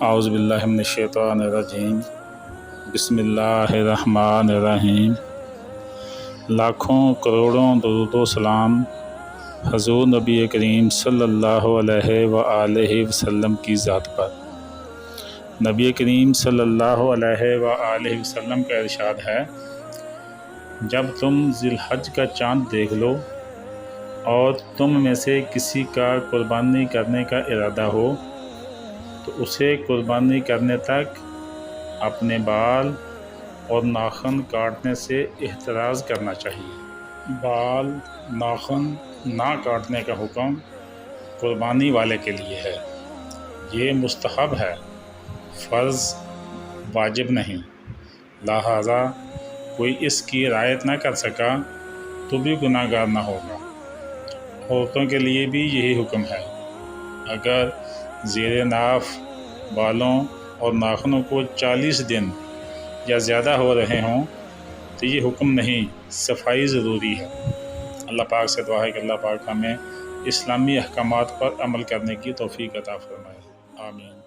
اعوذ باللہ من الشیطان الرجیم بسم اللہ الرحمن الرحیم۔ لاکھوں کروڑوں درود و سلام حضور نبی کریم صلی اللہ علیہ وآلہ وسلم کی ذات پر۔ نبی کریم صلی اللہ علیہ وآلہ وسلم کا ارشاد ہے، جب تم ذی الحج کا چاند دیکھ لو اور تم میں سے کسی کا قربانی کرنے کا ارادہ ہو تو اسے قربانی کرنے تک اپنے بال اور ناخن کاٹنے سے احتراز کرنا چاہیے۔ بال ناخن نہ کاٹنے کا حکم قربانی والے کے لیے ہے۔ یہ مستحب ہے، فرض واجب نہیں۔ لہٰذا کوئی اس کی رعایت نہ کر سکا تو بھی گناہ گار نہ ہوگا۔ عورتوں کے لیے بھی یہی حکم ہے۔ اگر زیر ناف بالوں اور ناخنوں کو 40 دن یا زیادہ ہو رہے ہوں تو یہ حکم نہیں، صفائی ضروری ہے۔ اللہ پاک سے دعا ہے کہ اللہ پاک ہمیں اسلامی احکامات پر عمل کرنے کی توفیق عطا فرمائے۔ آمین۔